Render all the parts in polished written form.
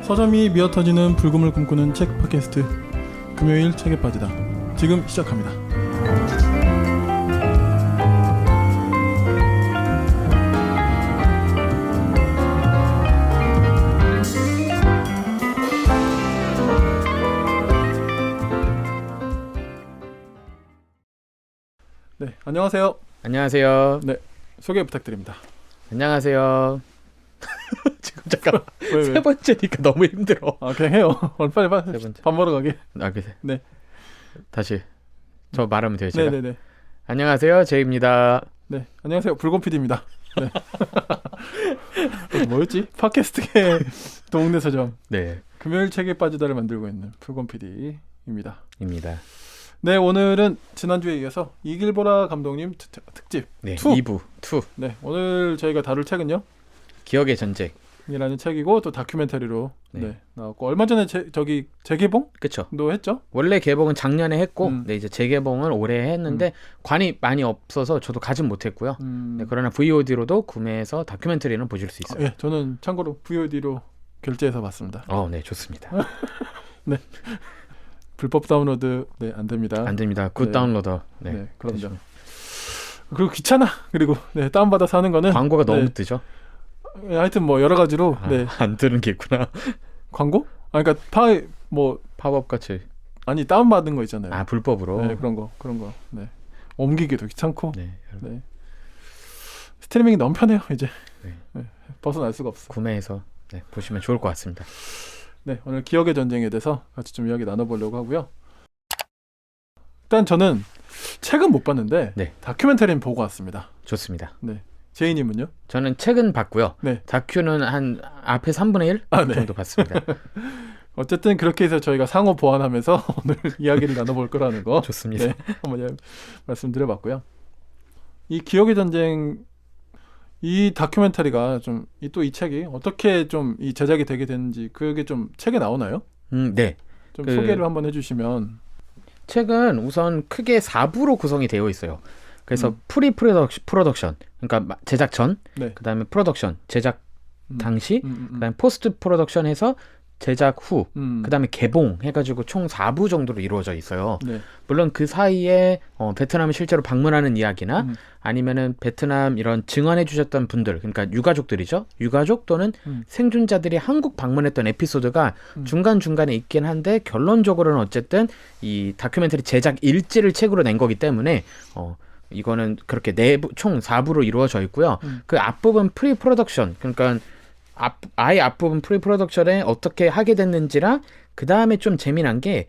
서점이 미어터지는 불금을 꿈꾸는 책 팟캐스트 금요일 책에 빠지다 지금 시작합니다. 네, 안녕하세요. 안녕하세요. 네, 소개 부탁드립니다. 안녕하세요. 지금 잠깐 왜? 세 번째니까 너무 힘들어. 아, 그냥 해요. 빨리 세 번째. 밥 먹으러 가게. 아, 그래. 네. 다시 저 말하면 돼요, 제가. 네네네. 안녕하세요, 제이입니다. 네, 안녕하세요. 불곰 PD입니다. 네. 뭐였지? 팟캐스트계 동네 서점. 네, 금요일 책에 빠지다를 만들고 있는 불곰 PD입니다. 입니다. 네, 오늘은 지난주에 이어서 이길보라 감독님 특집 네, 2부. 2. 네, 오늘 저희가 다룰 책은요. 기억의 전쟁. 이라는 책이고 또 다큐멘터리로 네. 나왔고 얼마 전에 재개봉도 그렇죠. 했죠. 원래 개봉은 작년에 했고, 네, 이제 재개봉을 올해 했는데 관이 많이 없어서 저도 가진 못했고요. 네, 그러나 VOD로도 구매해서 다큐멘터리는 보실 수 있어요. 예, 저는 참고로 VOD로 결제해서 봤습니다. 네, 좋습니다. 네. 불법 다운로드 안 됩니다. 안 됩니다. 굿 네. 다운로더. 네, 그럼요. 그리고 귀찮아. 그리고 다운받아 사는 거는 광고가 너무 뜨죠. 하여튼 뭐 여러 가지로 안 뜨는 게 있구나. 광고? 그러니까 팝업 같이. 아니 다운받은 거 있잖아요. 불법으로. 네, 그런 거. 네. 옮기기도 귀찮고. 네. 네. 스트리밍이 너무 편해요 이제. 네. 네, 벗어날 수가 없어. 구매해서 보시면 좋을 것 같습니다. 네, 오늘 기억의 전쟁에 대해서 같이 좀 이야기 나눠보려고 하고요. 일단 저는 책은 못 봤는데 다큐멘터리는 보고 왔습니다. 좋습니다. 네, 제이님은요? 저는 책은 봤고요. 네. 다큐는 한 앞에 3분의 1 정도 봤습니다. 어쨌든 그렇게 해서 저희가 상호 보완하면서 오늘 이야기를 나눠볼 거라는 거 좋습니다. 네, 한번 말씀드려봤고요. 이 기억의 전쟁 이 다큐멘터리가 좀 또 이 책이 어떻게 좀 이 제작이 되게 됐는지 그게 좀 책에 나오나요? 네. 좀 소개를 한번 해주시면. 책은 우선 크게 4부로 구성이 되어 있어요. 그래서 프리 프로덕션, 그러니까 제작 전, 그다음에 프로덕션, 제작 당시, 그다음에 포스트 프로덕션 해서 제작 후, 그다음에 개봉 해가지고 총 4부 정도로 이루어져 있어요. 네. 물론 그 사이에 베트남을 실제로 방문하는 이야기나 아니면은 베트남 이런 증언해 주셨던 분들, 그러니까 유가족들이죠. 유가족 또는 생존자들이 한국 방문했던 에피소드가 중간중간에 있긴 한데 결론적으로는 어쨌든 이 다큐멘터리 제작 일지를 책으로 낸 거기 때문에 이거는 그렇게 총 4부로 이루어져 있고요. 그 앞부분 프리 프로덕션, 그러니까 아예 앞부분 프리 프로덕션에 어떻게 하게 됐는지랑 그 다음에 좀 재미난 게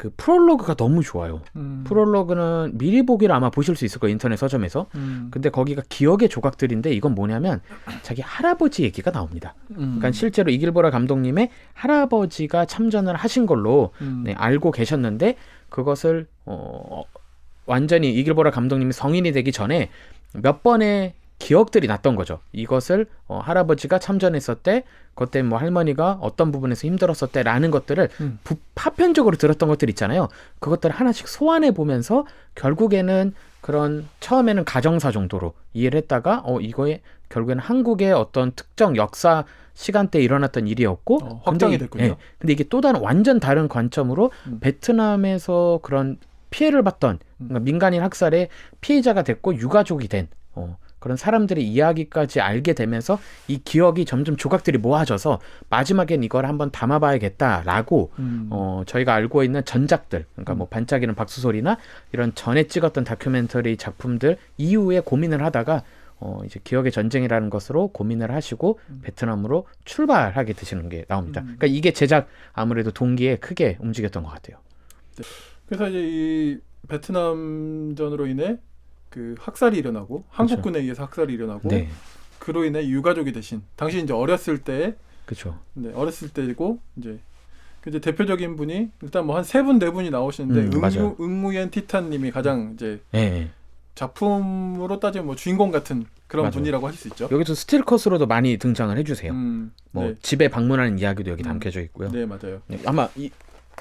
그 프롤로그가 너무 좋아요. 프롤로그는 미리 보기를 아마 보실 수 있을 거예요. 인터넷 서점에서. 근데 거기가 기억의 조각들인데 이건 뭐냐면 자기 할아버지 얘기가 나옵니다. 그러니까 실제로 이길보라 감독님의 할아버지가 참전을 하신 걸로 알고 계셨는데 그것을 완전히 이길보라 감독님이 성인이 되기 전에 몇 번의 기억들이 났던 거죠. 이것을 할아버지가 참전했었대, 그때 뭐 할머니가 어떤 부분에서 힘들었었대 라는 것들을 파편적으로 들었던 것들 있잖아요. 그것들을 하나씩 소환해 보면서 결국에는 그런 처음에는 가정사 정도로 이해를 했다가 이거에 결국에는 한국의 어떤 특정 역사 시간대에 일어났던 일이었고 확장이 됐군요. 근데 이게 또 다른 완전 다른 관점으로 베트남에서 그런 피해를 봤던 그러니까 민간인 학살의 피해자가 됐고 유가족이 된 그런 사람들의 이야기까지 알게 되면서 이 기억이 점점 조각들이 모아져서 마지막엔 이걸 한번 담아봐야겠다라고 저희가 알고 있는 전작들, 그러니까 뭐 반짝이는 박수소리나 이런 전에 찍었던 다큐멘터리 작품들 이후에 고민을 하다가 이제 기억의 전쟁이라는 것으로 고민을 하시고 베트남으로 출발하게 되시는 게 나옵니다. 그러니까 이게 제작 아무래도 동기에 크게 움직였던 것 같아요. 네. 그래서 이제 이 베트남전으로 인해 그 학살이 일어나고 한국군에 의해서 학살이 일어나고 그로 인해 유가족이 되신 당시 이제 어렸을 때 어렸을 때고 이제 대표적인 분이 일단 뭐 한 3분 4분이 나오시는데 응무옌 티탄님이 가장 이제 작품으로 따지면 뭐 주인공 같은 그런 분이라고 할 수 있죠. 여기서 스틸컷으로도 많이 등장을 해주세요. 집에 방문하는 이야기도 여기 담겨져 있고요. 네, 맞아요. 아마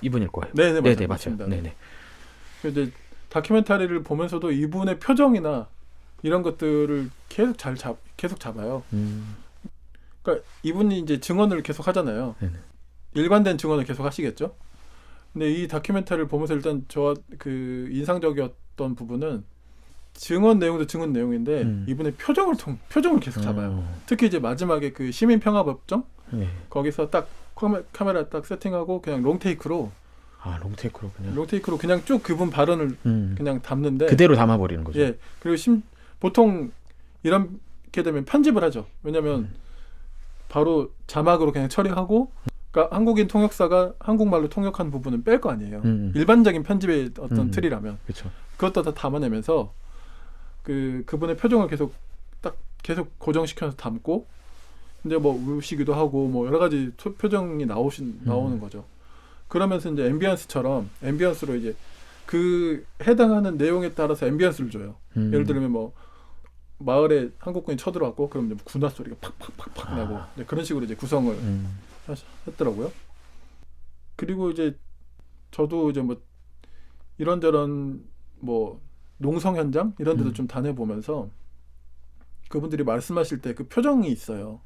이분일 거예요. 네, 맞습니다. 네. 이제 다큐멘터리를 보면서도 이분의 표정이나 이런 것들을 계속 잡아요. 그러니까 이분이 이제 증언을 계속 하잖아요. 일관된 증언을 계속 하시겠죠. 근데 이 다큐멘터리를 보면서 일단 저 그 인상적이었던 부분은 증언 내용도 증언 내용인데 이분의 표정을 계속 잡아요. 특히 이제 마지막에 그 시민평화법정 거기서 딱 카메라 딱 세팅하고 그냥 롱테이크로 롱테이크로 그냥 쭉 그분 발언을 그냥 담는데 그대로 담아버리는 거죠. 예. 그리고 보통 이렇게 되면 편집을 하죠. 왜냐하면 바로 자막으로 그냥 처리하고, 그러니까 한국인 통역사가 한국말로 통역한 부분은 뺄 거 아니에요. 일반적인 편집의 어떤 틀이라면. 그쵸. 그것도 다 담아내면서 그분의 표정을 계속 고정시켜서 담고, 이제 뭐 우시기도 하고 뭐 여러 가지 표정이 나오는 거죠. 그러면서 이제 앰비언스로 이제 그 해당하는 내용에 따라서 앰비언스를 줘요. 예를 들면 뭐 마을에 한국군이 쳐들어왔고 그럼 이제 군화 소리가 팍팍팍팍 나고 그런 식으로 이제 구성을 했더라고요. 그리고 이제 저도 이제 뭐 이런저런 뭐 농성 현장 이런 데도 좀 다녀보면서 그분들이 말씀하실 때 그 표정이 있어요.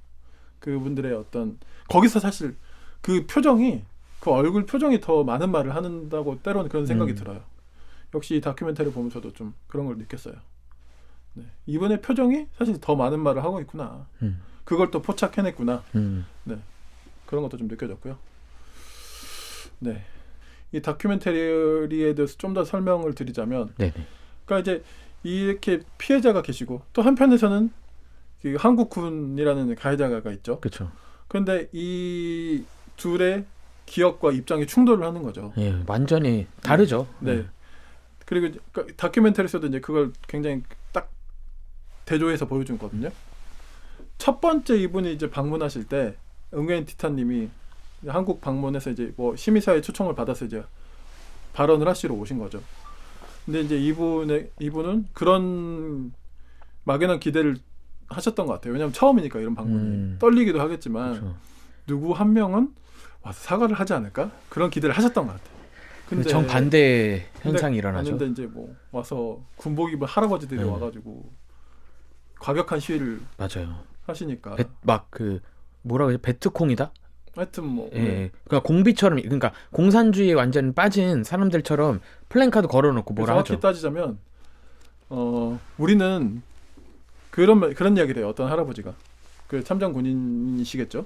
그분들의 어떤 거기서 사실 그 표정이 그 얼굴 표정이 더 많은 말을 한다고 때로는 그런 생각이 들어요. 역시 이 다큐멘터리를 보면 저도 좀 그런 걸 느꼈어요. 네. 이분의 표정이 사실 더 많은 말을 하고 있구나. 그걸 또 포착해냈구나. 네. 그런 것도 좀 느껴졌고요. 네. 이 다큐멘터리에 대해서 좀 더 설명을 드리자면, 그러니까 이제 이렇게 피해자가 계시고 또 한편에서는 그 한국군이라는 가해자가 있죠. 그렇죠. 그런데 이 둘의 기억과 입장이 충돌을 하는 거죠. 예, 완전히 다르죠. 네. 그리고 그러니까 다큐멘터리에서도 이제 그걸 굉장히 딱 대조해서 보여준 거거든요. 첫 번째 이분이 이제 방문하실 때 응우엔 티타님이 한국 방문해서 이제 뭐 시민사회 초청을 받아서 이제 발언을 하시러 오신 거죠. 근데 이제 이분은 그런 막연한 기대를 하셨던 것 같아요. 왜냐하면 처음이니까 이런 방문이 떨리기도 하겠지만 그렇죠. 누구 한 명은 와서 사과를 하지 않을까? 그런 기대를 하셨던 것 같아요. 근데 정반대 현상이 일어나죠. 근데 이제 뭐 와서 군복 입은 할아버지들이 와가지고 과격한 시위를 하시니까 막 그 뭐라고 해야 베트콩이다? 하여튼 뭐 그러니까 공비처럼 그러니까 공산주의에 완전 빠진 사람들처럼 플랜카드 걸어놓고 뭐라 하죠. 정확히 따지자면 우리는 그런 이야기를 해요. 어떤 할아버지가 그 참전 군인이시겠죠.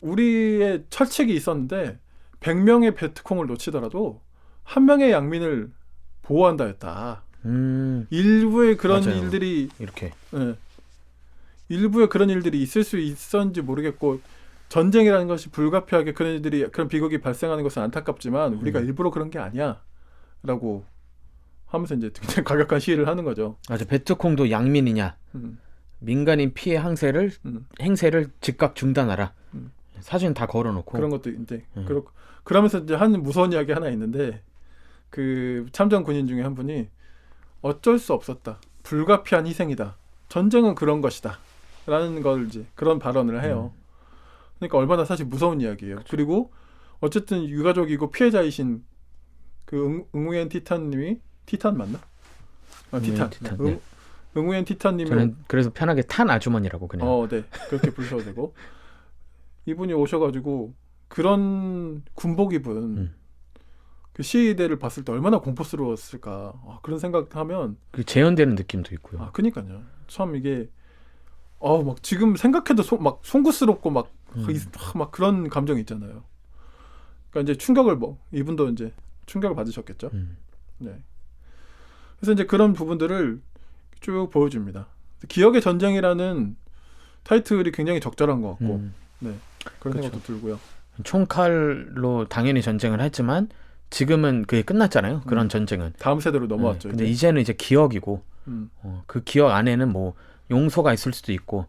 우리의 철책이 있었는데 100명의 베트콩을 놓치더라도 한 명의 양민을 보호한다 했다. 일부의 그런 맞아요. 일들이 이렇게 일부의 그런 일들이 있을 수 있었는지 모르겠고 전쟁이라는 것이 불가피하게 그런 비극이 발생하는 것은 안타깝지만 우리가 일부러 그런 게 아니야라고 하면서 이제 굉장히 과격한 시위를 하는 거죠. 맞아. 베트콩도 양민이냐? 민간인 피해 행세를 즉각 중단하라. 사진 다 걸어놓고 그런 것도 이제 그러면서 이제 한 무서운 이야기 하나 있는데 그 참전 군인 중에 한 분이 어쩔 수 없었다. 불가피한 희생이다. 전쟁은 그런 것이다. 라는 걸 이제 그런 발언을 해요. 그러니까 얼마나 사실 무서운 이야기예요. 그렇죠. 그리고 어쨌든 유가족이고 피해자이신 그 응우엔 티탄님이 티탄 맞나? 티탄. 응우엔 티탄님이 저는 그래서 편하게 탄 아주머니라고 그냥. 네. 그렇게 부르셔도 되고 이분이 오셔가지고 그런 군복 입은 그 시위대를 봤을 때 얼마나 공포스러웠을까 그런 생각하면 그 재현되는 느낌도 있고요. 그니까요. 참 이게 막 지금 생각해도 막 송구스럽고 막 그런 감정이 있잖아요. 그러니까 이제 이분도 이제 충격을 받으셨겠죠. 네. 그래서 이제 그런 부분들을 쭉 보여줍니다. 기억의 전쟁이라는 타이틀이 굉장히 적절한 것 같고, 네. 그런 그렇죠. 생각도 들고요. 총칼로 당연히 전쟁을 했지만 지금은 그게 끝났잖아요. 그런 전쟁은 다음 세대로 넘어왔죠. 근데 이제는 이제 기억이고 그 기억 안에는 뭐 용서가 있을 수도 있고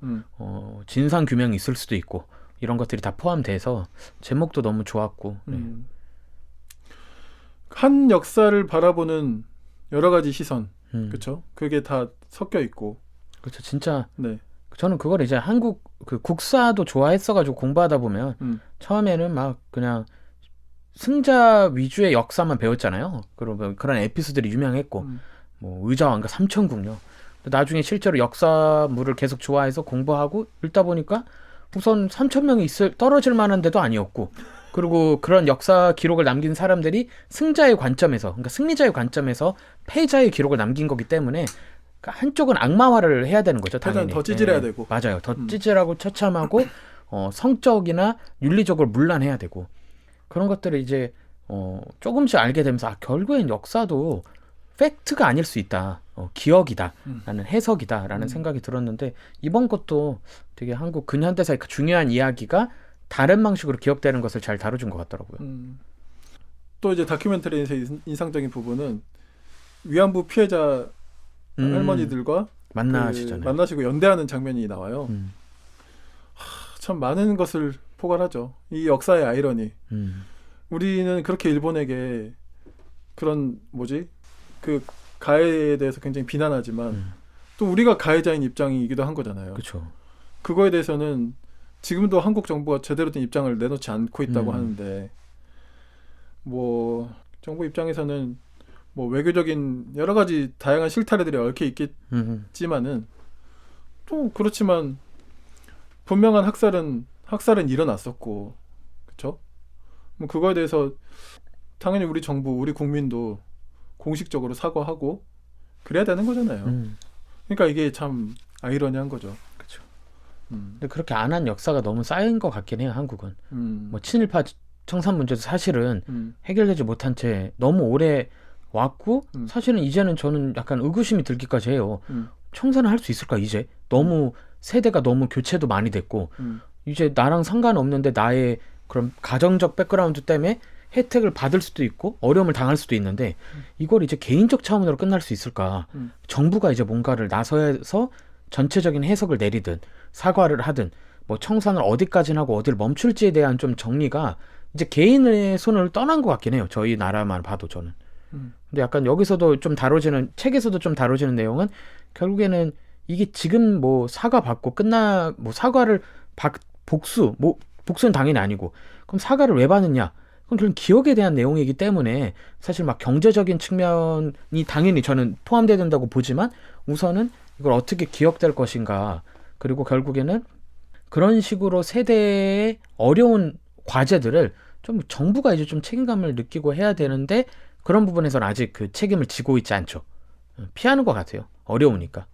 진상 규명이 있을 수도 있고 이런 것들이 다 포함돼서 제목도 너무 좋았고 한 역사를 바라보는 여러 가지 시선, 그렇죠? 그게 다 섞여 있고, 그렇죠. 진짜 네. 저는 그걸 이제 한국 그 국사도 좋아했어가지고 공부하다 보면 처음에는 막 그냥 승자 위주의 역사만 배웠잖아요. 그리고 그런 에피소드들이 유명했고 뭐 의자왕과 삼천궁요. 나중에 실제로 역사물을 계속 좋아해서 공부하고 읽다 보니까 우선 3,000명이 떨어질 만한 데도 아니었고, 그리고 그런 역사 기록을 남긴 사람들이 승자의 관점에서, 그러니까 승리자의 관점에서 패자의 기록을 남긴 거기 때문에 한쪽은 악마화를 해야 되는 거죠. 당연히. 더 찌질해야 되고. 맞아요. 더 찌질하고 처참하고 성적이나 윤리적으로 문란해야 되고, 그런 것들을 이제 조금씩 알게 되면서 결국엔 역사도 팩트가 아닐 수 있다. 기억이다. 라는 해석이다. 라는 생각이 들었는데, 이번 것도 되게 한국 근현대사의 그 중요한 이야기가 다른 방식으로 기억되는 것을 잘 다뤄준 것 같더라고요. 또 이제 다큐멘터리에서 인상적인 부분은 위안부 피해자 할머니들과 만나시잖아요. 만나시고 연대하는 장면이 나와요. 참 많은 것을 포괄하죠. 이 역사의 아이러니. 우리는 그렇게 일본에게 그런 그 가해에 대해서 굉장히 비난하지만 또 우리가 가해자인 입장이기도 한 거잖아요. 그렇죠. 그거에 대해서는 지금도 한국 정부가 제대로 된 입장을 내놓지 않고 있다고 하는데, 뭐 정부 입장에서는 뭐 외교적인 여러 가지 다양한 실타래들이 얽혀 있겠지만은 또 그렇지만 분명한 학살은 일어났었고, 그렇죠? 뭐 그거에 대해서 당연히 우리 정부, 우리 국민도 공식적으로 사과하고 그래야 되는 거잖아요. 그러니까 이게 참 아이러니한 거죠. 그렇죠. 근데 그렇게 안 한 역사가 너무 쌓인 것 같긴 해요, 한국은. 뭐 친일파 청산 문제도 사실은 해결되지 못한 채 너무 오래 왔고, 사실은 이제는 저는 약간 의구심이 들기까지 해요. 청산을 할 수 있을까, 이제? 너무 세대가 너무 교체도 많이 됐고, 이제 나랑 상관없는데 나의 그런 가정적 백그라운드 때문에 혜택을 받을 수도 있고 어려움을 당할 수도 있는데, 이걸 이제 개인적 차원으로 끝날 수 있을까? 정부가 이제 뭔가를 나서서 전체적인 해석을 내리든 사과를 하든 뭐 청산을 어디까지는 하고 어디를 멈출지에 대한 좀 정리가 이제 개인의 손을 떠난 것 같긴 해요. 저희 나라만 봐도 저는. 근데 약간 여기서도 좀 다뤄지는, 책에서도 좀 다뤄지는 내용은 결국에는 이게 지금 뭐 사과 받고 뭐 사과를 복수는 당연히 아니고, 그럼 사과를 왜 받느냐? 그럼 결국 기억에 대한 내용이기 때문에 사실 막 경제적인 측면이 당연히 저는 포함돼야 된다고 보지만, 우선은 이걸 어떻게 기억될 것인가, 그리고 결국에는 그런 식으로 세대의 어려운 과제들을 좀 정부가 이제 좀 책임감을 느끼고 해야 되는데, 그런 부분에서는 아직 그 책임을 지고 있지 않죠. 피하는 것 같아요. 어려우니까.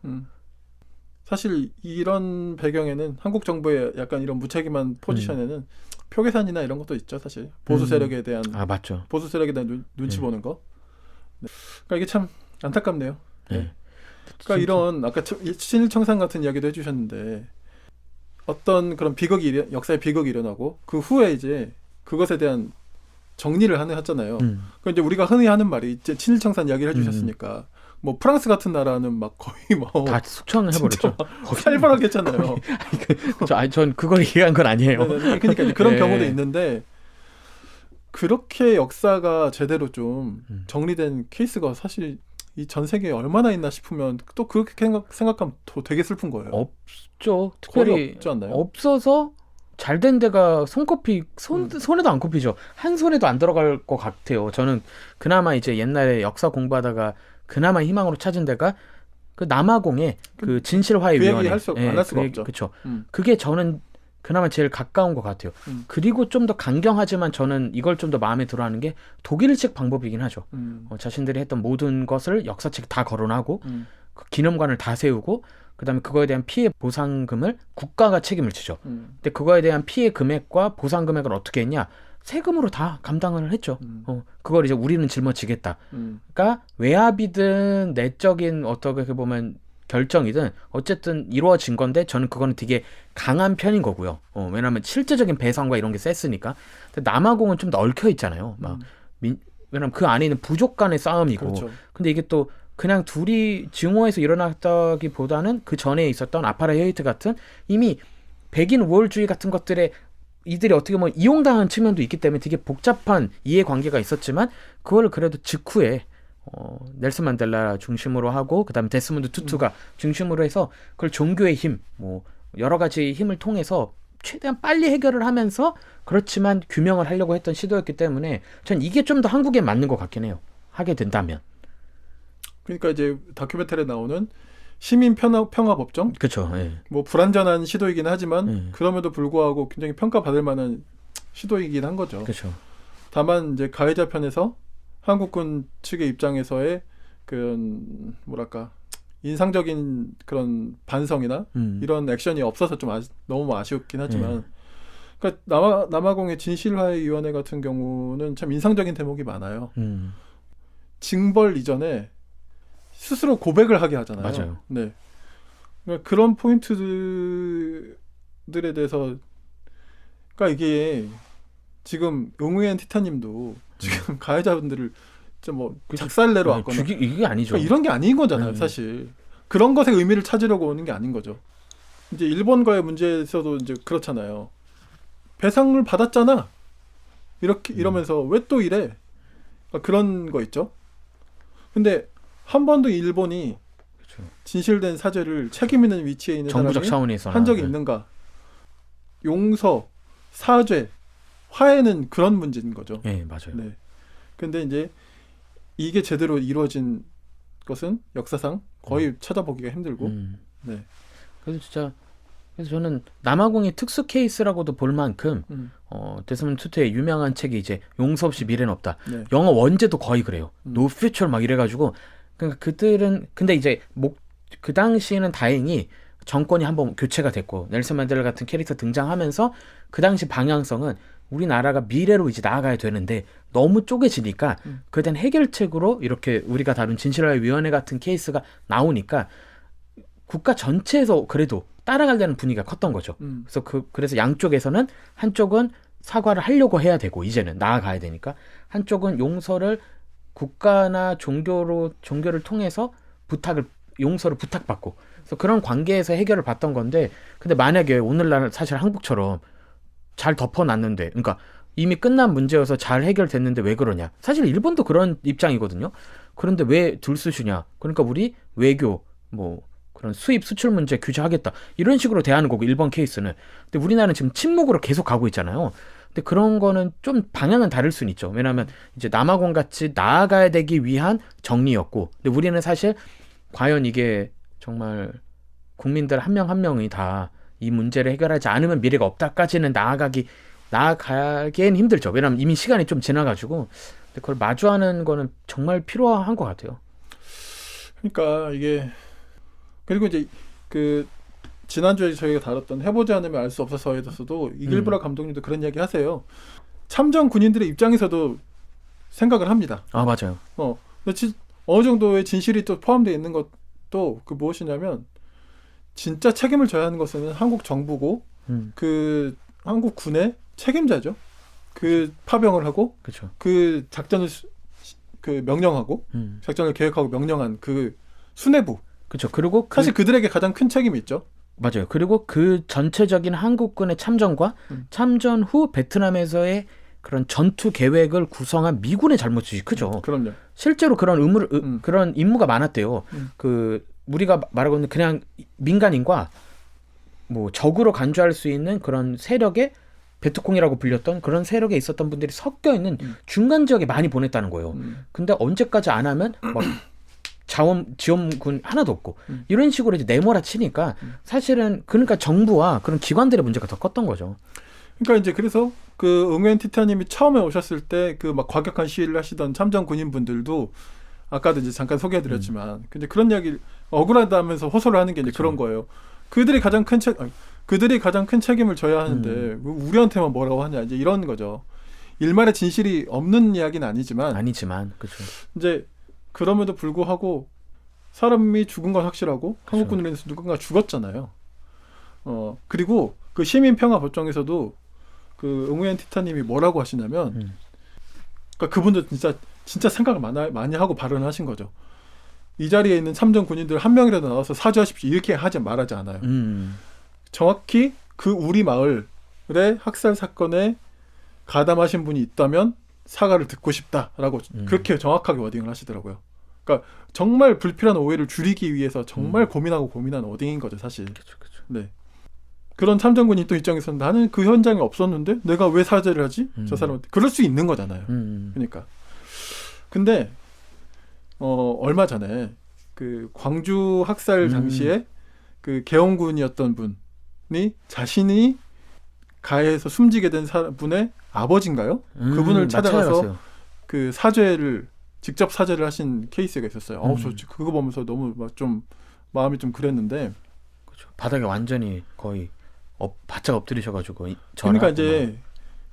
사실 이런 배경에는 한국 정부의 약간 이런 무책임한 포지션에는 표계산이나 이런 것도 있죠. 사실 보수 세력에 대한 맞죠. 보수 세력에 대한 눈치 보는 거. 네. 그러니까 이게 참 안타깝네요. 네. 그러니까 이런 아까 친일청산 같은 이야기도 해주셨는데, 어떤 그런 역사의 비극이 일어나고 그 후에 이제 그것에 대한 정리를 하잖아요. 그러니까 이제 우리가 흔히 하는 말이 이제 친일청산 이야기를 해주셨으니까, 뭐 프랑스 같은 나라는 막 거의 뭐 다 숙청을 해버렸죠. 살벌하게 했잖아요. 전 그걸 얘기한 건 아니에요. 그러니까 그런 경우도 있는데, 그렇게 역사가 제대로 좀 정리된 케이스가 사실 이 전 세계에 얼마나 있나 싶으면 또 그렇게 생각하면 더 되게 슬픈 거예요. 없죠. 특별히 없지 않나요? 없어서 잘 된 데가 손에도 안 꼽히죠. 한 손에도 안 들어갈 것 같아요. 저는 그나마 이제 옛날에 역사 공부하다가 그나마 희망으로 찾은 데가 그 남아공의 그 진실화해위원회. 안 할 수가 없죠. 그렇죠. 그게 저는 그나마 제일 가까운 것 같아요. 그리고 좀 더 강경하지만 저는 이걸 좀 더 마음에 들어하는 게 독일식 방법이긴 하죠. 자신들이 했던 모든 것을 역사책 다 거론하고 그 기념관을 다 세우고, 그다음에 그거에 대한 피해 보상금을 국가가 책임을 지죠. 근데 그거에 대한 피해 금액과 보상 금액을 어떻게 했냐? 세금으로 다 감당을 했죠. 그걸 이제 우리는 жил머지겠다. 그러니까 외압이든 내적인 어떻게 보면 결정이든 어쨌든 이루어진 건데, 저는 그거는 되게 강한 편인 거고요. 왜냐하면 실제적인 배상과 이런 게 셌으니까. 근데 남아공은 좀 더 얽혀 있잖아요. 왜냐하면 그 안에 있는 부족 간의 싸움이고. 그렇죠. 근데 이게 또 그냥 둘이 증오해서 일어났다기보다는 그 전에 있었던 아파르헤이트 같은 이미 백인 우월주의 같은 것들에 이들이 어떻게 보면 이용당한 측면도 있기 때문에 되게 복잡한 이해관계가 있었지만, 그걸 그래도 직후에 넬슨 만델라 중심으로 하고 그다음에 데스몬드 투투가 중심으로 해서 그걸 종교의 힘, 뭐 여러 가지 힘을 통해서 최대한 빨리 해결을 하면서, 그렇지만 규명을 하려고 했던 시도였기 때문에 전 이게 좀 더 한국에 맞는 것 같긴 해요. 하게 된다면. 그러니까 이제 다큐멘터리에 나오는 시민평화법정. 그렇죠. 예. 뭐 불완전한 시도이긴 하지만 그럼에도 불구하고 굉장히 평가받을 만한 시도이긴 한 거죠. 그렇죠. 다만 이제 가해자 편에서 한국군 측의 입장에서의 그런 뭐랄까 인상적인 그런 반성이나 이런 액션이 없어서 좀 너무 아쉬웠긴 하지만 그러니까 남아공의 진실화해위원회 같은 경우는 참 인상적인 대목이 많아요. 징벌 이전에 스스로 고백을 하게 하잖아요. 맞아요. 네. 그러니까 그런 포인트들에 대해서 그러니까 이게 지금 용우엔 티타님도 지금 가해자분들을 좀 작살내러 왔거나 이게 아니죠. 그러니까 이런 게 아닌 거잖아요, 사실. 그런 것에 의미를 찾으려고 오는 게 아닌 거죠. 이제 일본과의 문제에서도 이제 그렇잖아요. 배상을 받았잖아. 이렇게 이러면서 왜 또 이래? 그러니까 그런 거 있죠. 근데 한 번도 일본이 그렇죠. 진실된 사죄를 책임 있는 위치에 있는 정부적 사람이 차원에서 한 적이 있는가? 용서, 사죄, 화해는 그런 문제인 거죠. 네, 맞아요. 네. 근데 이제 이게 제대로 이루어진 것은 역사상 거의 찾아보기가 힘들고. 네. 그래서 저는 남아공이 특수 케이스라고도 볼 만큼 데스몬드 투투의 유명한 책이 이제 용서 없이 미래는 없다. 네. 영어 원제도 거의 그래요. No future 막 이래가지고 그러니까 그들은 근데 이제 그 당시에는 다행히 정권이 한번 교체가 됐고 넬슨 만델라 같은 캐릭터 등장하면서 그 당시 방향성은 우리나라가 미래로 이제 나아가야 되는데 너무 쪼개지니까 그에 대한 해결책으로 이렇게 우리가 다룬 진실화해위원회 같은 케이스가 나오니까 국가 전체에서 그래도 따라가려는 분위기가 컸던 거죠. 그래서 양쪽에서는 한쪽은 사과를 하려고 해야 되고 이제는 나아가야 되니까 한쪽은 용서를 국가나 종교를 통해서 용서를 부탁받고 그래서 그런 관계에서 해결을 받던 건데 근데 만약에 오늘날 사실 한국처럼 잘 덮어놨는데 그러니까 이미 끝난 문제여서 잘 해결됐는데 왜 그러냐 사실 일본도 그런 입장이거든요. 그런데 왜 들쑤시냐 그러니까 우리 외교 그런 수입 수출 문제 규제하겠다 이런 식으로 대하는 거고 일본 케이스는 근데 우리나라는 지금 침묵으로 계속 가고 있잖아요. 근데 그런 거는 좀 방향은 다를 수는 있죠. 왜냐하면 이제 남아공 같이 나아가야 되기 위한 정리였고 근데 우리는 사실 과연 이게 정말 국민들 한 명 한 명이 다 이 문제를 해결하지 않으면 미래가 없다까지는 나아가기엔 힘들죠. 왜냐하면 이미 시간이 좀 지나가지고 근데 그걸 마주하는 거는 정말 필요한 것 같아요. 그러니까 이게 그리고 이제 그 지난주에 저희가 다뤘던 해보지 않으면 알 수 없어서에서도 이길보라 감독님도 그런 이야기 하세요. 참전 군인들의 입장에서도 생각을 합니다. 아 맞아요. 어느 정도의 진실이 또 포함되어 있는 것도 그 무엇이냐면 진짜 책임을 져야 하는 것은 한국 정부고 그 한국 군의 책임자죠. 그 파병을 하고 그쵸. 그 작전을 그 명령하고 작전을 계획하고 명령한 그 수뇌부. 그렇죠. 그리고 사실 그들에게 가장 큰 책임이 있죠. 맞아요. 그리고 그 전체적인 한국군의 참전과 참전 후 베트남에서의 그런 전투 계획을 구성한 미군의 잘못이 크죠. 그럼요. 실제로 그런 그런 임무가 많았대요. 그 우리가 말하고 있는 그냥 민간인과 적으로 간주할 수 있는 그런 세력에 베트콩이라고 불렸던 그런 세력에 있었던 분들이 섞여 있는 중간 지역에 많이 보냈다는 거예요. 근데 언제까지 안 하면 지원군 하나도 없고 이런 식으로 이제 내몰아 치니까 사실은 그러니까 정부와 그런 기관들의 문제가 더 컸던 거죠. 그러니까 이제 그래서 그 응웬 티타님이 처음에 오셨을 때 그 막 과격한 시위를 하시던 참전 군인분들도 아까도 이제 잠깐 소개해드렸지만 근데 그런 이야기 억울하다면서 호소를 하는 게 이제 그런 거예요. 그들이 가장 큰 책임을 져야 하는데 왜 우리한테만 뭐라고 하냐 이제 이런 거죠. 일말의 진실이 없는 이야기는 아니지만 그렇죠. 이제 그럼에도 불구하고 사람이 죽은 건 확실하고 한국군으로 인해서 누군가 죽었잖아요. 그리고 그 시민평화법정에서도 그 응우엔 티타님이 뭐라고 하시냐면 그러니까 그분도 진짜 생각을 많이 하고 발언을 하신 거죠. 이 자리에 있는 참전 군인들 한 명이라도 나와서 사죄하십시오 이렇게 말하지 않아요. 정확히 그 우리 마을의 학살 사건에 가담하신 분이 있다면 사과를 듣고 싶다라고 그렇게 정확하게 워딩을 하시더라고요. 그러니까 정말 불필요한 오해를 줄이기 위해서 정말 고민한 워딩인 거죠, 사실. 그렇죠. 네. 그런 참전군이 또 입장에서는 나는 그 현장에 없었는데 내가 왜 사죄를 하지? 저 사람한테. 그럴 수 있는 거잖아요. 그러니까. 근데 얼마 전에 그 광주 학살 당시에 그 계엄군이었던 분이 자신이 가해에서 숨지게 된 분의 아버지인가요? 그분을 찾아가서 그 직접 사죄를 하신 케이스가 있었어요. 저 그거 보면서 너무 막 좀 마음이 좀 그랬는데. 그렇죠. 바닥에 완전히 거의 바짝 엎드리셔가지고 그러니까 이제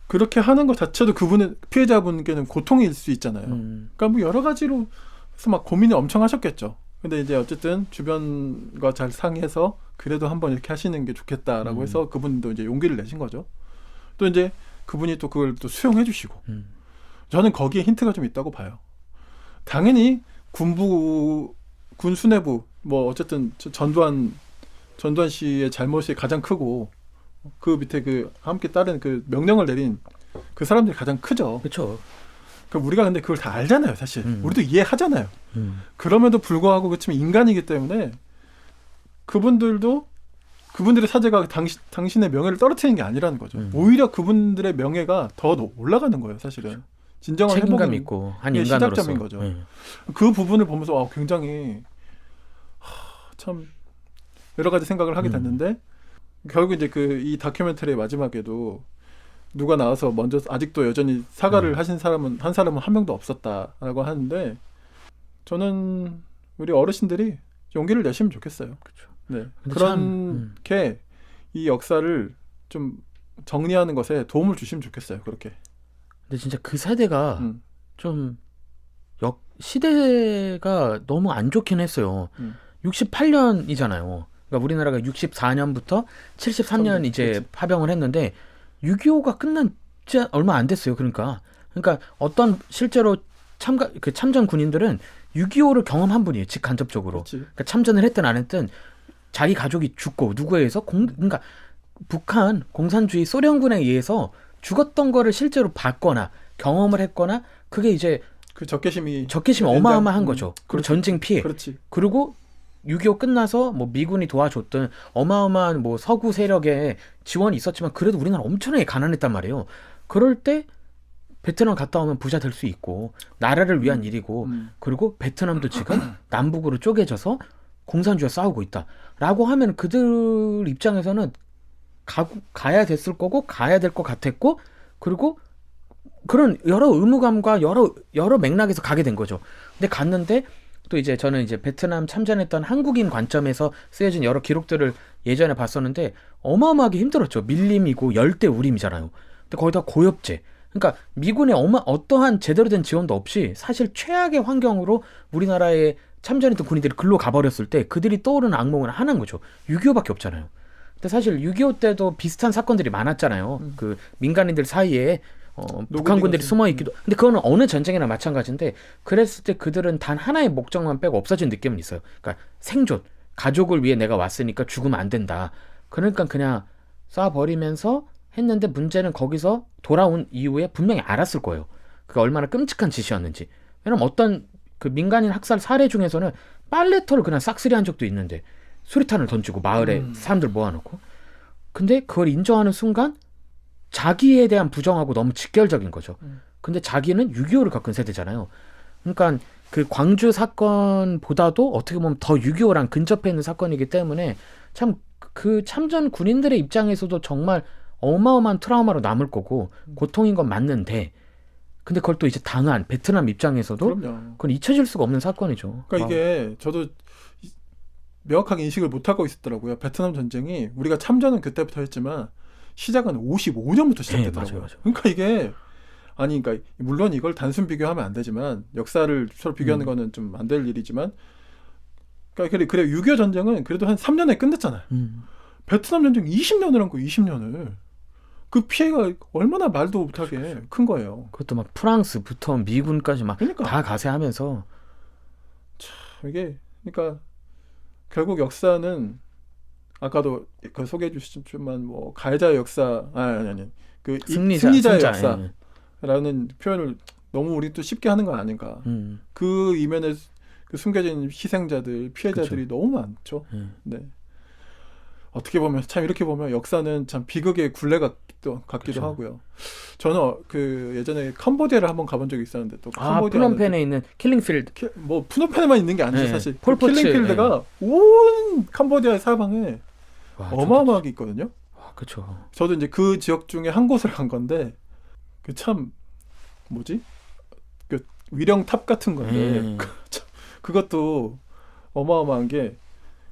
그렇게 하는 것 자체도 그분의 피해자분께는 고통일 수 있잖아요. 그러니까 뭐 여러 가지로 그래서 막 고민을 엄청 하셨겠죠. 근데 이제 어쨌든 주변과 잘 상의해서 그래도 한번 이렇게 하시는 게 좋겠다라고 해서 그분도 이제 용기를 내신 거죠. 또 이제 그분이 또 그걸 또 수용해 주시고. 저는 거기에 힌트가 좀 있다고 봐요. 당연히 군 수뇌부 뭐 어쨌든 전두환 씨의 잘못이 가장 크고 그 밑에 그 함께 따른 그 명령을 내린 그 사람들이 가장 크죠. 그렇죠. 그러니까 우리가 근데 그걸 다 알잖아요, 사실. 우리도 이해하잖아요. 그럼에도 불구하고 그렇지만 인간이기 때문에 그분들의 사죄가 당신의 명예를 떨어뜨리는 게 아니라는 거죠. 오히려 그분들의 명예가 더 올라가는 거예요, 사실은. 그렇죠. 진정한 책임감 있고 한 인간으로서 시작점인 거죠. 그 부분을 보면서 굉장히 참 여러 가지 생각을 하게 됐는데 결국 이제 이 다큐멘터리의 마지막에도 누가 나와서 먼저 아직도 여전히 사과를 하신 사람은 한 명도 없었다라고 하는데 저는 우리 어르신들이 용기를 내시면 좋겠어요. 그렇죠. 네. 그렇게 이 역사를 좀 정리하는 것에 도움을 주시면 좋겠어요. 그렇게. 근데 진짜 그 세대가 좀 시대가 너무 안 좋긴 했어요. 68년이잖아요. 그러니까 우리나라가 64년부터 73년 이제 파병을 했는데 6.25가 끝난 지 얼마 안 됐어요. 그러니까 어떤 실제로 참전 군인들은 6.25를 경험한 분이에요. 직간접적으로. 그러니까 참전을 했든 안 했든 자기 가족이 죽고 누구에 의해서 그러니까 북한 공산주의 소련군에 의해서 죽었던 거를 실제로 봤거나 경험을 했거나 그게 이제 그 적개심이 어마어마한 거죠. 그리고 전쟁 피해. 그렇지. 그리고 6.25 끝나서 뭐 미군이 도와줬던 어마어마한 뭐 서구 세력의 지원이 있었지만 그래도 우리나라 엄청나게 가난했단 말이에요. 그럴 때 베트남 갔다 오면 부자 될 수 있고 나라를 위한 일이고 그리고 베트남도 지금 남북으로 쪼개져서 공산주의와 싸우고 있다라고 하면 그들 입장에서는 가야 됐을 거고 가야 될 것 같았고 그리고 그런 여러 의무감과 여러 맥락에서 가게 된 거죠. 근데 갔는데 또 이제 저는 이제 베트남 참전했던 한국인 관점에서 쓰여진 여러 기록들을 예전에 봤었는데 어마어마하게 힘들었죠. 밀림이고 열대우림이잖아요. 근데 거기다 고엽제. 그러니까 미군의 어떠한 제대로 된 지원도 없이 사실 최악의 환경으로 우리나라에 참전했던 군인들이 글로 가버렸을 때 그들이 떠오르는 악몽은 하나인 거죠. 6.25밖에 없잖아요. 근데 사실 6.25 때도 비슷한 사건들이 많았잖아요. 그 민간인들 사이에 북한군들이 숨어있기도. 근데 그거는 어느 전쟁이나 마찬가지인데 그랬을 때 그들은 단 하나의 목적만 빼고 없어진 느낌은 있어요. 그러니까 생존. 가족을 위해 내가 왔으니까 죽으면 안 된다. 그러니까 그냥 쏴버리면서 했는데 문제는 거기서 돌아온 이후에 분명히 알았을 거예요. 그게 얼마나 끔찍한 짓이었는지. 왜냐면 어떤 그 민간인 학살 사례 중에서는 빨래터를 그냥 싹쓸이한 적도 있는데 수리탄을 던지고 마을에 사람들 모아놓고. 근데 그걸 인정하는 순간 자기에 대한 부정하고 너무 직결적인 거죠. 근데 자기는 6.25를 겪은 세대잖아요. 그러니까 그 광주 사건보다도 어떻게 보면 더 6.25랑 근접해 있는 사건이기 때문에 참 그 참전 군인들의 입장에서도 정말 어마어마한 트라우마로 남을 거고 고통인 건 맞는데 근데 그걸 또 이제 당한 베트남 입장에서도 그건 잊혀질 수가 없는 사건이죠. 그러니까 이게 저도 명확하게 인식을 못하고 있었더라고요. 베트남 전쟁이 우리가 참전은 그때부터 했지만 시작은 55년부터 시작되더라고요. 네, 맞아요. 그러니까 이게 그러니까 물론 이걸 단순 비교하면 안 되지만 역사를 서로 비교하는 거는 좀 안 될 일이지만 그러니까 그래 6.25 전쟁은 그래도 한 3년에 끝냈잖아요. 베트남 전쟁 20년을 한 거예요. 20년을. 그 피해가 얼마나 말도 못하게 큰 거예요. 그것도 막 프랑스부터 미군까지 막 다 그러니까. 가세하면서 이게 그러니까 결국 역사는 아까도 그 소개해 주셨지만 뭐 가해자의 역사 아니 그 승리자의 역사라는 표현을 너무 우리 또 쉽게 하는 건 아닌가. 그 이면에 그 숨겨진 희생자들 피해자들이 그쵸. 너무 많죠. 네. 어떻게 보면 참 이렇게 보면 역사는 참 비극의 굴레 같기도 그렇죠. 하고요. 저는 그 예전에 캄보디아를 한번 가본 적이 있었는데 또 프놈펜에 있는 킬링필드. 뭐 프놈펜에만 있는 게 아니죠. 네. 사실 폴포츠. 킬링필드가 온 캄보디아의 사방에 와, 어마어마하게 있거든요. 그렇죠. 저도 이제 그 지역 중에 한 곳을 간 건데 그 참 뭐지? 그 위령탑 같은 건데 그것도 어마어마한 게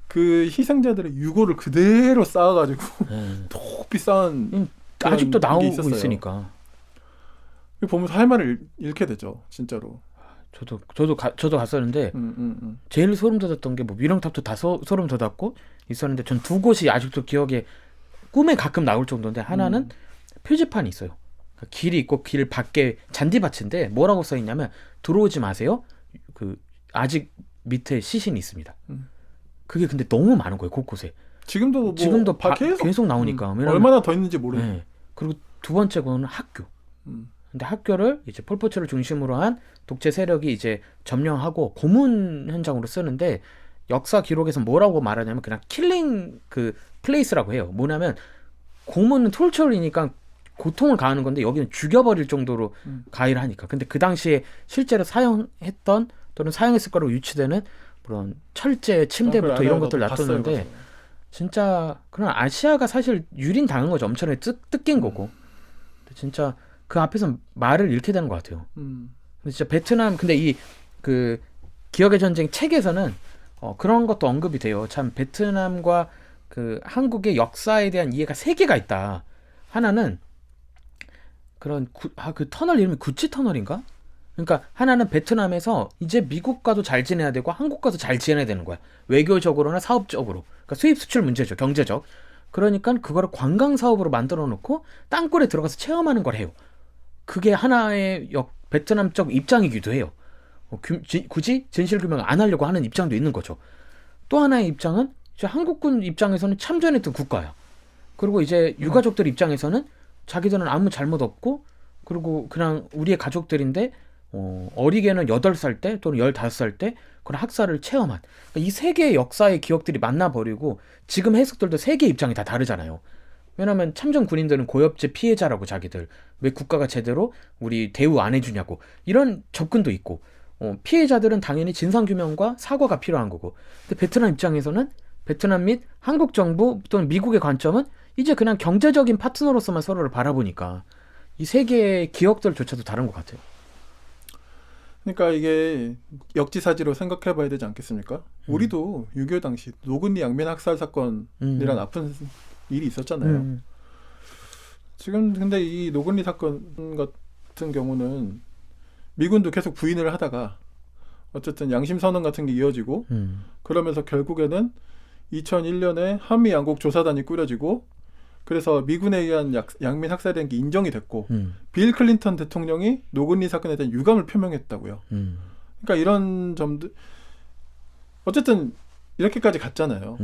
그 희생자들의 유골을 그대로 쌓아가지고 높이 쌓은 아직도 나오고 있었어요. 있으니까. 보면서 할 말을 잃게 되죠, 진짜로. 저도 갔었는데 제일 소름 돋았던 게 뭐 위령탑도 다 소름 돋았고 있었는데 전 두 곳이 아직도 기억에 꿈에 가끔 나올 정도인데 하나는 표지판이 있어요. 그러니까 길이 있고 길 밖에 잔디밭인데 뭐라고 써 있냐면 들어오지 마세요. 그 아직 밑에 시신이 있습니다. 그게 근데 너무 많은 거예요, 곳곳에. 지금도 계속 나오니까. 얼마나 더 있는지 모르겠어요. 네. 그리고 두 번째 거는 학교. 근데 학교를 이제 폴포츠를 중심으로 한 독재 세력이 이제 점령하고 고문 현장으로 쓰는데 역사 기록에서 뭐라고 말하냐면 그냥 킬링 그 플레이스라고 해요. 뭐냐면 고문은 톨처리니까 고통을 가하는 건데 여기는 죽여버릴 정도로 가해를 하니까. 근데 그 당시에 실제로 사용했던 또는 사용했을 거라고 유추되는 그런 철제, 침대부터 이런 것들 놔뒀는데 진짜 그런 아시아가 사실 유린 당한 거죠. 엄청나게 뜯긴 거고. 근데 진짜 그 앞에서 말을 잃게 되는 것 같아요. 근데 진짜 베트남 근데 이 그 기억의 전쟁 책에서는 그런 것도 언급이 돼요. 참 베트남과 그 한국의 역사에 대한 이해가 세 개가 있다. 하나는 그런 그 터널 이름이 구치 터널인가? 그러니까 하나는 베트남에서 이제 미국과도 잘 지내야 되고 한국과도 잘 지내야 되는 거야. 외교적으로나 사업적으로. 그러니까 수입 수출 문제죠. 경제적. 그러니까 그거를 관광 사업으로 만들어 놓고 땅굴에 들어가서 체험하는 걸 해요. 그게 하나의 베트남적 입장이기도 해요. 굳이 진실 규명을 안 하려고 하는 입장도 있는 거죠. 또 하나의 입장은 이제 한국군 입장에서는 참전했던 국가야. 그리고 이제 유가족들 입장에서는 자기들은 아무 잘못 없고 그리고 그냥 우리의 가족들인데 어리게는 8살 때 또는 15살 때 그런 학살을 체험한 이 세 개의 역사의 기억들이 만나버리고 지금 해석들도 세 개의 입장이 다 다르잖아요. 왜냐면 참전 군인들은 고엽제 피해자라고 자기들 왜 국가가 제대로 우리 대우 안 해주냐고 이런 접근도 있고 피해자들은 당연히 진상규명과 사과가 필요한 거고 근데 베트남 입장에서는 베트남 및 한국 정부 또는 미국의 관점은 이제 그냥 경제적인 파트너로서만 서로를 바라보니까 이 세 개의 기억들조차도 다른 것 같아요. 그러니까 이게 역지사지로 생각해 봐야 되지 않겠습니까? 우리도 6.25 당시 노근리 양민 학살 사건이란 아픈 일이 있었잖아요. 지금 근데 이 노근리 사건 같은 경우는 미군도 계속 부인을 하다가 어쨌든 양심선언 같은 게 이어지고 그러면서 결국에는 2001년에 한미양국 조사단이 꾸려지고 그래서 미군에 의한 양민 학살에 대한 게 인정이 됐고 빌 클린턴 대통령이 노근리 사건에 대한 유감을 표명했다고요. 그러니까 이런 점들 어쨌든 이렇게까지 갔잖아요.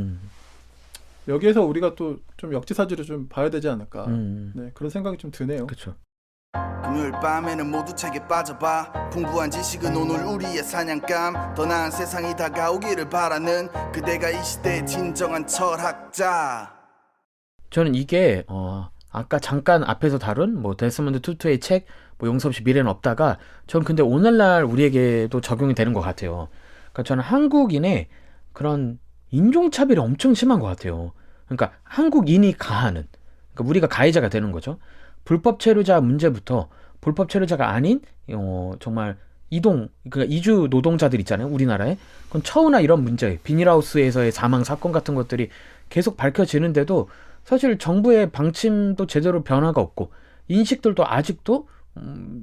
여기에서 우리가 또 좀 역지사지를 좀 봐야 되지 않을까. 네, 그런 생각이 좀 드네요. 그렇죠. 금요일 밤에는 모두 책에 빠져봐. 풍부한 지식은 오늘 우리의 사냥감. 더 나은 세상이 다가오기를 바라는 그대가 이 시대의 진정한 철학자. 저는 이게 아까 잠깐 앞에서 다룬 뭐 데스먼드 투투의 책 뭐 용서 없이 미래는 없다가 전 근데 오늘날 우리에게도 적용이 되는 것 같아요. 그러니까 저는 한국인의 그런 인종차별이 엄청 심한 것 같아요. 그러니까 한국인이 가하는 그러니까 우리가 가해자가 되는 거죠. 불법 체류자 문제부터 불법 체류자가 아닌 정말 그러니까 이주 노동자들 있잖아요. 우리나라에 그건 처우나 이런 문제 비닐하우스에서의 사망 사건 같은 것들이 계속 밝혀지는데도 사실 정부의 방침도 제대로 변화가 없고 인식들도 아직도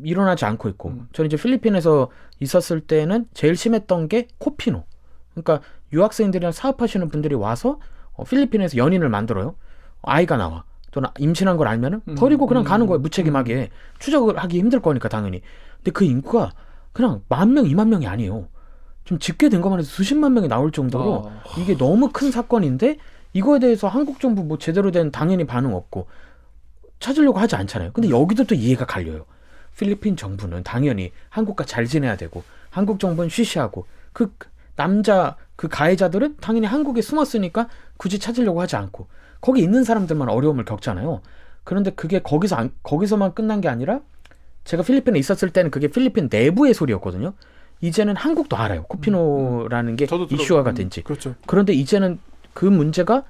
일어나지 않고 있고 저는 이제 필리핀에서 있었을 때는 제일 심했던 게 코피노. 그러니까 유학생들이랑 사업하시는 분들이 와서 필리핀에서 연인을 만들어요. 아이가 나와. 또는 임신한 걸 알면은 버리고 그냥 가는 거예요. 무책임하게. 추적을 하기 힘들 거니까 당연히. 근데 그 인구가 그냥 10,000명, 20,000명이 아니에요. 좀 집계된 것만 해도 수십만 명이 나올 정도로 이게 너무 큰 사건인데 이거에 대해서 한국 정부 뭐 제대로 된 당연히 반응 없고 찾으려고 하지 않잖아요. 근데 여기도 또 이해가 갈려요. 필리핀 정부는 당연히 한국과 잘 지내야 되고 한국 정부는 쉬쉬하고 그 가해자들은 당연히 한국에 숨었으니까 굳이 찾으려고 하지 않고 거기 있는 사람들만 어려움을 겪잖아요. 그런데 그게 거기서만 끝난 게 아니라 제가 필리핀에 있었을 때는 그게 필리핀 내부의 소리였거든요. 이제는 한국도 알아요. 코피노라는 게 이슈화가 된지. 그렇죠. 그런데 이제는 그 문제가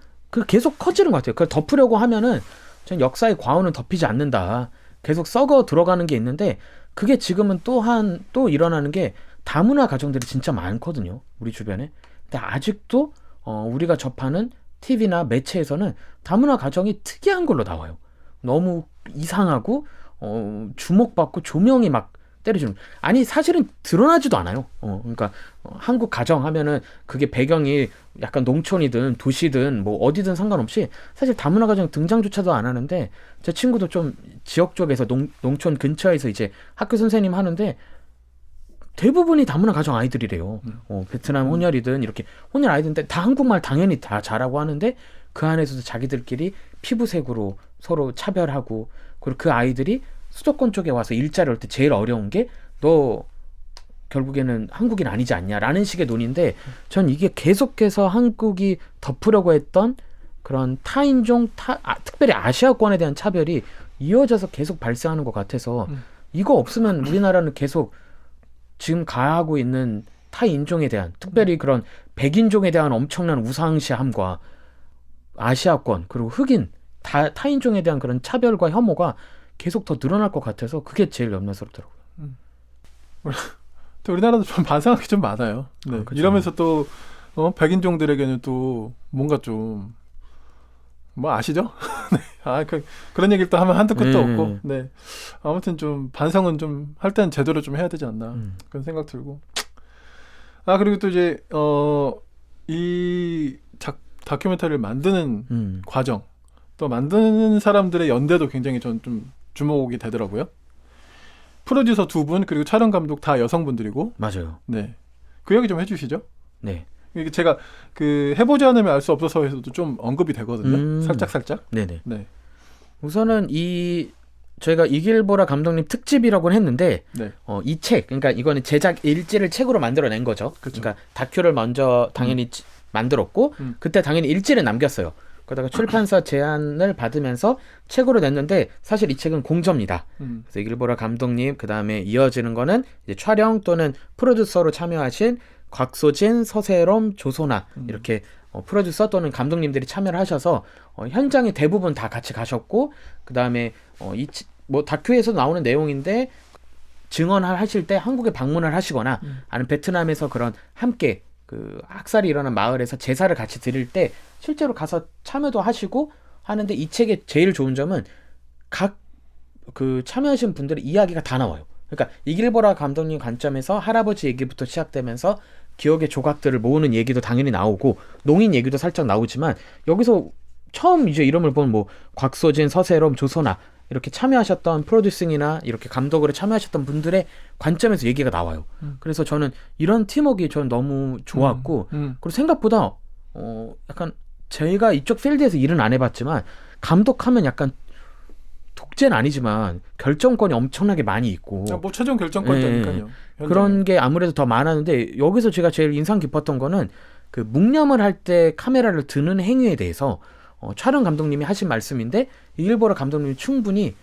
계속 커지는 것 같아요. 그걸 덮으려고 하면은 전 역사의 과오는 덮이지 않는다. 계속 썩어 들어가는 게 있는데 그게 지금은 또 일어나는 게 다문화 가정들이 진짜 많거든요. 우리 주변에. 근데 아직도 우리가 접하는 TV나 매체에서는 다문화 가정이 특이한 걸로 나와요. 너무 이상하고 주목받고 조명이 막 때려주는. 아니 사실은 드러나지도 않아요. 그러니까 한국 가정 하면은 그게 배경이 약간 농촌이든 도시든 뭐 어디든 상관없이 사실 다문화 가정 등장조차도 안 하는데 제 친구도 좀 지역 쪽에서 농촌 근처에서 이제 학교 선생님 하는데 대부분이 다문화 가정 아이들이래요. 베트남 혼혈이든 이렇게 혼혈 아이들인데 다 한국말 당연히 다 잘하고 하는데 그 안에서도 자기들끼리 피부색으로 서로 차별하고 그리고 그 아이들이 수도권 쪽에 와서 일자리를 할 때 제일 어려운 게 너 결국에는 한국인 아니지 않냐라는 식의 논의인데 전 이게 계속해서 한국이 덮으려고 했던 그런 타인종, 특별히 아시아권에 대한 차별이 이어져서 계속 발생하는 것 같아서 이거 없으면 우리나라는 계속 지금 가하고 있는 타인종에 대한 특별히 그런 백인종에 대한 엄청난 우상시함과 아시아권 그리고 흑인 타인종에 대한 그런 차별과 혐오가 계속 더 늘어날 것 같아서 그게 제일 염려스럽더라고요. 또 우리나라도 좀 반성할 게 좀 많아요. 네. 그렇죠. 이러면서 또 백인종들에게는 또 뭔가 좀 뭐 아시죠? 네. 그런 얘기를 또 하면 한두 끝도 없고. 네. 아무튼 좀 반성은 좀 할 때는 제대로 좀 해야 되지 않나 그런 생각 들고. 그리고 또 이제 이 다큐멘터리를 만드는 과정, 또 만드는 사람들의 연대도 굉장히 전 좀 주목이 되더라고요. 프로듀서 2분 그리고 촬영 감독 다 여성분들이고. 맞아요. 네. 그 얘기 좀 해주시죠. 네. 이게 제가 해보지 않으면 알 수 없어서에서도 좀 언급이 되거든요. 살짝. 네네. 네. 우선은 저희가 이길보라 감독님 특집이라고 했는데 네. 이 책, 그러니까 이거는 제작 일지를 책으로 만들어낸 거죠. 그쵸. 그러니까 다큐를 먼저 당연히 만들었고 그때 당연히 일지를 남겼어요. 그러다가 출판사 제안을 받으면서 책으로 냈는데 사실 이 책은 공저입니다. 그래서 이길보라 감독님 그 다음에 이어지는 거는 이제 촬영 또는 프로듀서로 참여하신 곽소진, 서세롬, 조소나 이렇게 프로듀서 또는 감독님들이 참여를 하셔서 현장에 대부분 다 같이 가셨고 그 다음에 뭐 다큐에서 나오는 내용인데 증언을 하실 때 한국에 방문을 하시거나 아니면 베트남에서 그런 함께 그 학살이 일어난 마을에서 제사를 같이 드릴 때 실제로 가서 참여도 하시고 하는데 이 책의 제일 좋은 점은 각 그 참여하신 분들의 이야기가 다 나와요. 그러니까 이길보라 감독님 관점에서 할아버지 얘기부터 시작되면서 기억의 조각들을 모으는 얘기도 당연히 나오고 농인 얘기도 살짝 나오지만 여기서 처음 이제 이름을 본 뭐 곽소진, 서세롬, 조선아 이렇게 참여하셨던 프로듀싱이나 이렇게 감독으로 참여하셨던 분들의 관점에서 얘기가 나와요. 그래서 저는 이런 팀워크가 저는 너무 좋았고 그리고 생각보다 약간 제가 이쪽 필드에서 일은 안 해봤지만 감독하면 약간 독재는 아니지만 결정권이 엄청나게 많이 있고 뭐 최종 결정권자니까요. 그런 게 아무래도 더 많았는데 여기서 제가 제일 인상 깊었던 거는 그 묵념을 할 때 카메라를 드는 행위에 대해서 촬영 감독님이 하신 말씀인데 이길보라 감독님이 충분히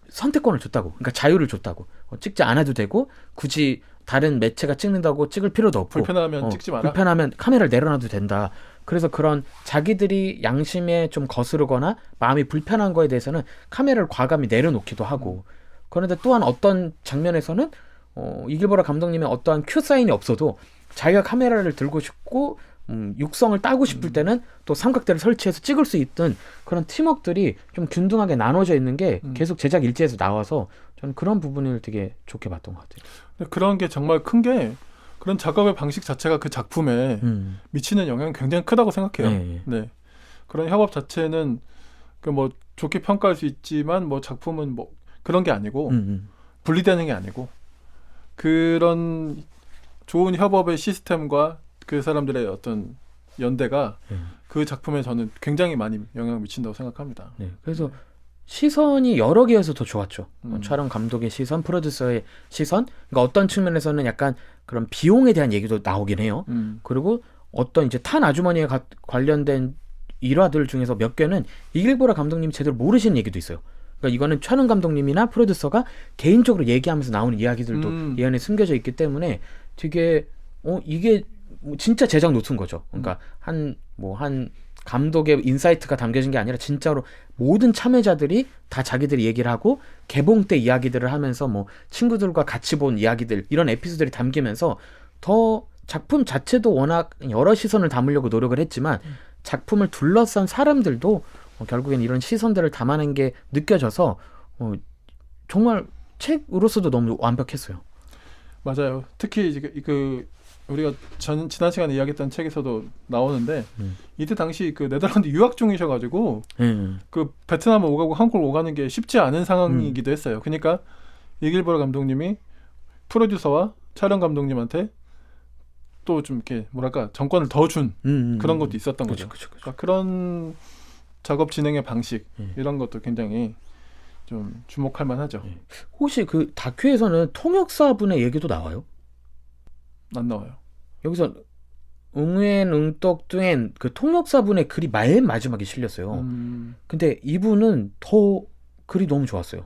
선택권을 줬다고, 그러니까 자유를 줬다고. 찍지 않아도 되고 굳이 다른 매체가 찍는다고 찍을 필요도 없고 불편하면 찍지 마라. 불편하면 카메라를 내려놔도 된다. 그래서 그런 자기들이 양심에 좀 거스르거나 마음이 불편한 거에 대해서는 카메라를 과감히 내려놓기도 하고. 그런데 또한 어떤 장면에서는 이길보라 감독님의 어떠한 큐 사인이 없어도 자기가 카메라를 들고 싶고 육성을 따고 싶을 때는 또 삼각대를 설치해서 찍을 수 있던 그런 팀워크들이 좀 균등하게 나눠져 있는 게 계속 제작 일지에서 나와서 저는 그런 부분을 되게 좋게 봤던 것 같아요. 그런 게 정말 큰 게 그런 작업의 방식 자체가 그 작품에 미치는 영향이 굉장히 크다고 생각해요. 네. 그런 협업 자체는 그 뭐 좋게 평가할 수 있지만 뭐 작품은 뭐 그런 게 아니고 분리되는 게 아니고 그런 좋은 협업의 시스템과 그 사람들의 어떤 연대가 그 작품에 저는 굉장히 많이 영향을 미친다고 생각합니다. 네, 그래서 시선이 여러 개여서 더 좋았죠. 촬영 감독의 시선, 프로듀서의 시선. 그러니까 어떤 측면에서는 약간 그런 비용에 대한 얘기도 나오긴 해요. 그리고 어떤 이제 탄 아주머니에 관련된 일화들 중에서 몇 개는 이길보라 감독님이 제대로 모르시는 얘기도 있어요. 그러니까 이거는 촬영 감독님이나 프로듀서가 개인적으로 얘기하면서 나오는 이야기들도 이 안에 숨겨져 있기 때문에 되게 이게 진짜 제작 노트인 거죠. 그러니까 한 감독의 인사이트가 담겨진 게 아니라 진짜로 모든 참여자들이 다 자기들이 얘기를 하고 개봉 때 이야기들을 하면서 뭐 친구들과 같이 본 이야기들 이런 에피소드들이 담기면서 더 작품 자체도 워낙 여러 시선을 담으려고 노력을 했지만 작품을 둘러싼 사람들도 결국엔 이런 시선들을 담아낸 게 느껴져서 정말 책으로서도 너무 완벽했어요. 맞아요. 특히 그 우리가 지난 시간에 이야기했던 책에서도 나오는데 이때 당시 그 네덜란드 유학 중이셔가지고 그 베트남을 오가고 한국을 오가는 게 쉽지 않은 상황이기도 했어요. 그러니까 이길보라 감독님이 프로듀서와 촬영 감독님한테 또 좀 이렇게 뭐랄까 정권을 더 준 그런 것도 있었던 거죠. 그러니까 그런 작업 진행의 방식 이런 것도 굉장히 좀 주목할 만하죠. 혹시 그 다큐에서는 통역사분의 얘기도 나와요? 안 나와요. 여기서 응엔 응떡뚱엔 그 통역사분의 글이 맨 마지막에 실렸어요. 근데 이분은 더 글이 너무 좋았어요.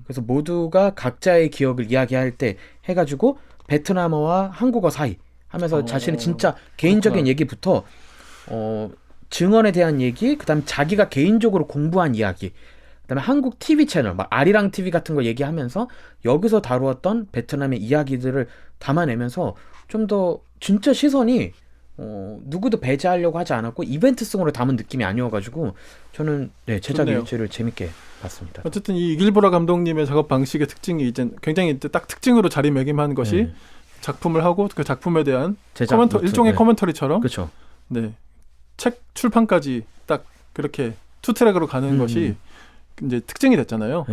그래서 모두가 각자의 기억을 이야기할 때 해가지고 베트남어와 한국어 사이 하면서 자신의 진짜 개인적인 얘기부터 증언에 대한 얘기, 그다음에 자기가 개인적으로 공부한 이야기, 그다음에 한국 TV 채널, 막 아리랑 TV 같은 거 얘기하면서 여기서 다루었던 베트남의 이야기들을 담아내면서 좀 더 진짜 시선이 누구도 배제하려고 하지 않았고 이벤트성으로 담은 느낌이 아니어가지고 저는 제작 일지를 재밌게 봤습니다. 어쨌든 이 이길보라 감독님의 작업 방식의 특징이 이제 굉장히 딱 특징으로 자리매김한 것이 작품을 하고 그 작품에 대한 일종의 커멘터리처럼 그렇죠. 네. 책 출판까지 딱 그렇게 투 트랙으로 가는 것이 이제 특징이 됐잖아요.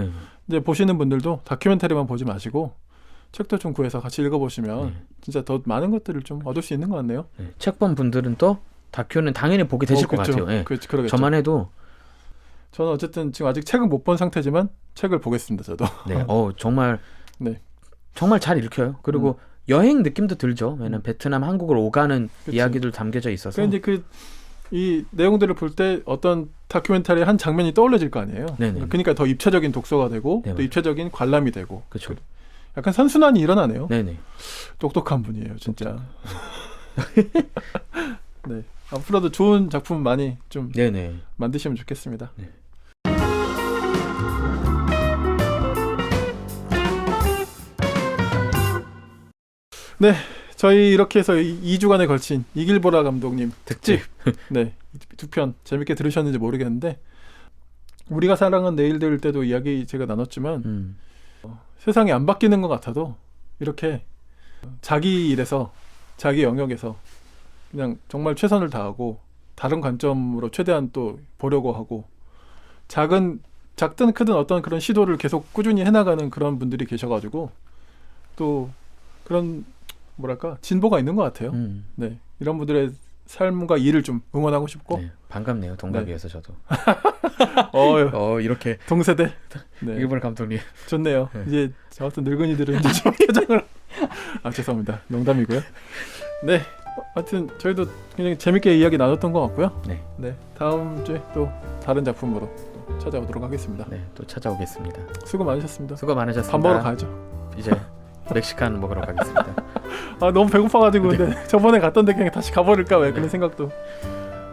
이제 보시는 분들도 다큐멘터리만 보지 마시고 책도 좀 구해서 같이 읽어보시면 진짜 더 많은 것들을 좀 얻을 수 있는 것 같네요. 책 본 분들은 또 다큐는 당연히 보게 되실 것 그렇죠. 같아요. 그러겠죠. 저만 해도 저는 어쨌든 지금 아직 책은 못 본 상태지만 책을 보겠습니다. 저도. 네, 정말 정말 잘 읽혀요. 그리고 여행 느낌도 들죠. 왜냐면 베트남, 한국을 오가는 이야기들 담겨져 있어서. 이제 이 내용들을 볼 때 어떤 다큐멘터리의 한 장면이 떠올려질 거 아니에요. 그러니까 더 입체적인 독서가 되고 또 입체적인 관람이 되고. 그렇죠. 약간 선순환이 일어나네요. 네네. 똑똑한 분이에요, 진짜. 네. 앞으로도 좋은 작품 많이 좀 만드시면 좋겠습니다. 네, 저희 이렇게 해서 2주간에 걸친 이길보라 감독님 특집 네, 2편 재밌게 들으셨는지 모르겠는데 우리가 사랑한 내일들 때도 이야기 제가 나눴지만 세상이 안 바뀌는 것 같아도 이렇게 자기 일에서 자기 영역에서 그냥 정말 최선을 다하고 다른 관점으로 최대한 또 보려고 하고 작든 크든 어떤 그런 시도를 계속 꾸준히 해나가는 그런 분들이 계셔가지고 또 그런 뭐랄까 진보가 있는 것 같아요. 네, 이런 분들의 삶과 일을 좀 응원하고 싶고 반갑네요. 동갑이어서 저도. 이렇게 동세대. 이길보라 감독님 좋네요. 이제 저 같은 늙은이들은 이제 좀 표정을 죄송합니다. 농담이고요. 네, 하여튼 저희도 굉장히 재밌게 이야기 나눴던 것 같고요. 네, 다음 주에 또 다른 작품으로 또 찾아오도록 하겠습니다. 네, 또 찾아오겠습니다. 수고 많으셨습니다. 수고 많으셨습니다. 밥 먹으러 가야죠. 이제 멕시칸 먹으러 가겠습니다. 너무 배고파가지고 근데 저번에 갔던 데 그냥 다시 가버릴까 왜 그런 생각도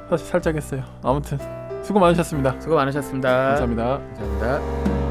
사실 살짝 했어요. 아무튼 수고 많으셨습니다. 수고 많으셨습니다. 감사합니다. 감사합니다.